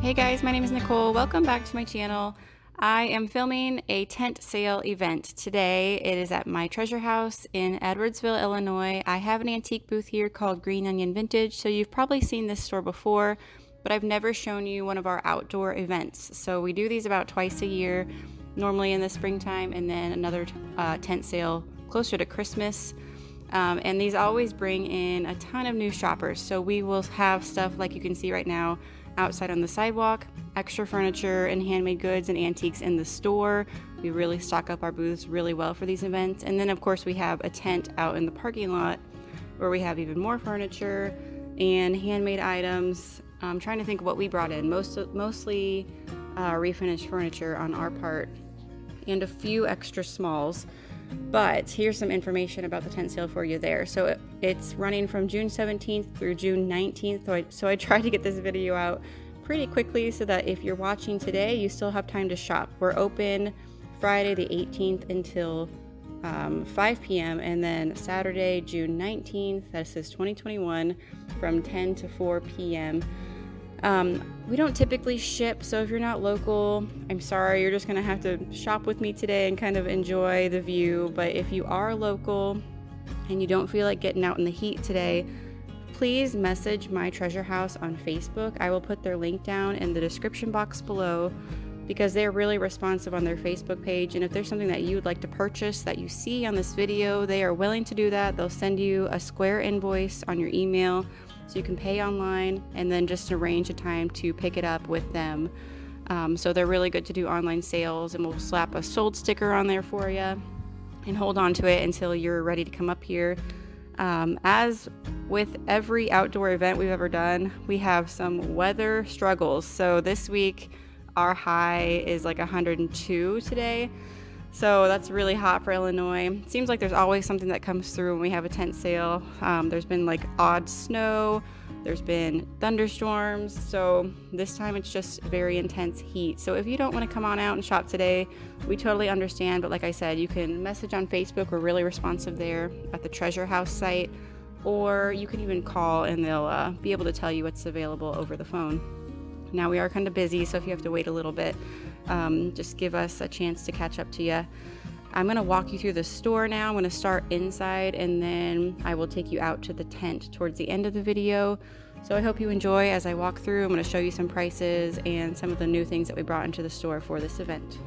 Hey guys, my name is Nicole. Welcome back to my channel. I am filming a tent sale event today. It is at my treasure house in Edwardsville, Illinois. I have an antique booth here called Green Onion Vintage, so you've probably seen this store before, but I've never shown you one of our outdoor events. So we do these about twice a year, normally in the springtime, and then another tent sale closer to Christmas. And these always bring in a ton of new shoppers. So we will have stuff like you can see right now outside on the sidewalk, extra furniture and handmade goods and antiques in the store. We really stock up our booths really well for these events. And then of course we have a tent out in the parking lot where we have even more furniture and handmade items. I'm trying to think of what we brought in. Mostly refinished furniture on our part and a few extra smalls. But here's some information about the tent sale for you there. So it's running from June 17th through June 19th. So I tried to get this video out pretty quickly so that if you're watching today, you still have time to shop. We're open Friday the 18th until 5 p.m. and then Saturday, June 19th, this is 2021, from 10 to 4 p.m. We don't typically ship, so if you're not local, I'm sorry, you're just gonna have to shop with me today and kind of enjoy the view. But if you are local and you don't feel like getting out in the heat today, please message my treasure house on Facebook. I will put their link down in the description box below because they're really responsive on their Facebook page. And if there's something that you would like to purchase that you see on this video, they are willing to do that. They'll send you a Square invoice on your email, so you can pay online and then just arrange a time to pick it up with them. So they're really good to do online sales, and we'll slap a sold sticker on there for you and hold on to it until you're ready to come up here. As with every outdoor event we've ever done, we have some weather struggles. So this week our high is like 102 today. So that's really hot for Illinois. Seems like there's always something that comes through when we have a tent sale. There's been like odd snow, there's been thunderstorms, so this time it's just very intense heat. So if you don't want to come on out and shop today, we totally understand, but like I said, you can message on Facebook. We're really responsive there at the Treasure House site, or you can even call and they'll be able to tell you what's available over the phone. Now we are kind of busy, so if you have to wait a little bit, just give us a chance to catch up to you. I'm going to walk you through the store now. I'm going to start inside and then I will take you out to the tent towards the end of the video. So I hope you enjoy as I walk through. I'm going to show you some prices and some of the new things that we brought into the store for this event.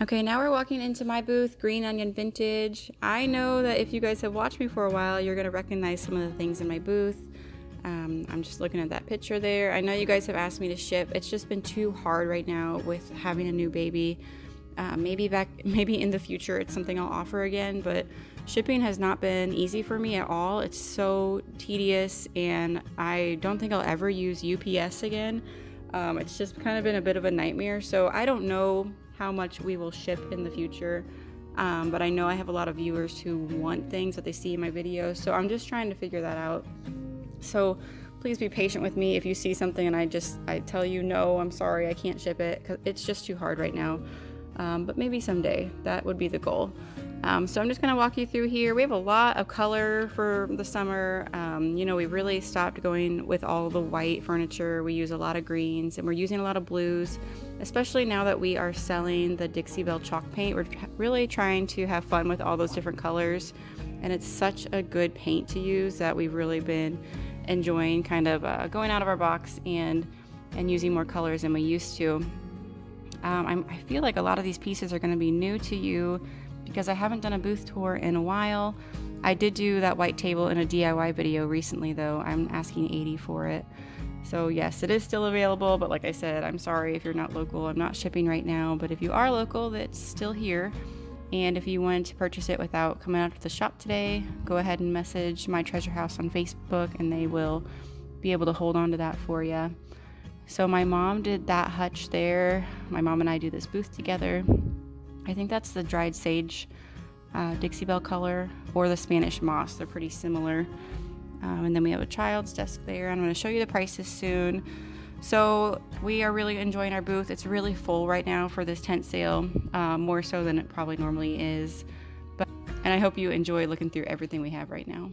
Okay, now we're walking into my booth, Green Onion Vintage. I know that if you guys have watched me for a while, you're going to recognize some of the things in my booth. I'm just looking at that picture there. I know you guys have asked me to ship. It's just been too hard right now with having a new baby. Maybe in the future it's something I'll offer again, but shipping has not been easy for me at all. It's so tedious, and I don't think I'll ever use UPS again. It's just kind of been a bit of a nightmare, so I don't know how much we will ship in the future, but I know I have a lot of viewers who want things that they see in my videos, so I'm just trying to figure that out. So please be patient with me if you see something and I tell you no, I'm sorry, I can't ship it, because it's just too hard right now. But maybe someday that would be the goal. So I'm just going to walk you through here. We have a lot of color for the summer. We really stopped going with all the white furniture. We use a lot of greens, and we're using a lot of blues, especially now that we are selling the Dixie Belle chalk paint. We're really trying to have fun with all those different colors, and it's such a good paint to use that we've really been enjoying kind of going out of our box and using more colors than we used to. I feel like a lot of these pieces are going to be new to you because I haven't done a booth tour in a while. I did do that white table in a DIY video recently, though. I'm asking $80 for it. So yes, it is still available, but like I said, I'm sorry if you're not local. I'm not shipping right now, but if you are local, that's still here. And if you wanted to purchase it without coming out to the shop today, go ahead and message My Treasure House on Facebook, and they will be able to hold on to that for you. So my mom did that hutch there. My mom and I do this booth together. I think that's the dried sage Dixie Belle color, or the Spanish moss. They're pretty similar. And then we have a child's desk there. I'm going to show you the prices soon. So we are really enjoying our booth. It's really full right now for this tent sale, more so than it probably normally is. And I hope you enjoy looking through everything we have right now.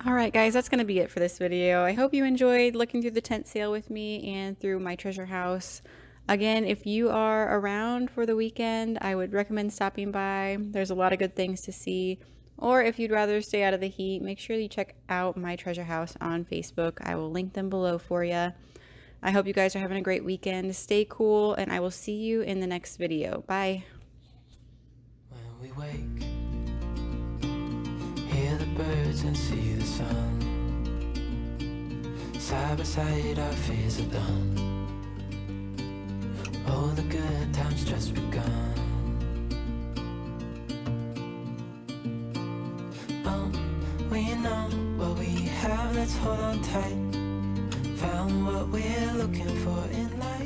All right, guys, that's going to be it for this video. I hope you enjoyed looking through the tent sale with me and through my treasure house. Again, if you are around for the weekend, I would recommend stopping by. There's a lot of good things to see. Or if you'd rather stay out of the heat, make sure you check out my treasure house on Facebook. I will link them below for you. I hope you guys are having a great weekend. Stay cool, and I will see you in the next video. Bye. When we wake, hear the birds and see the sun. Side by side our fears are done. All the good times just begun. We know what we have, let's hold on tight. Found what we're looking for in life.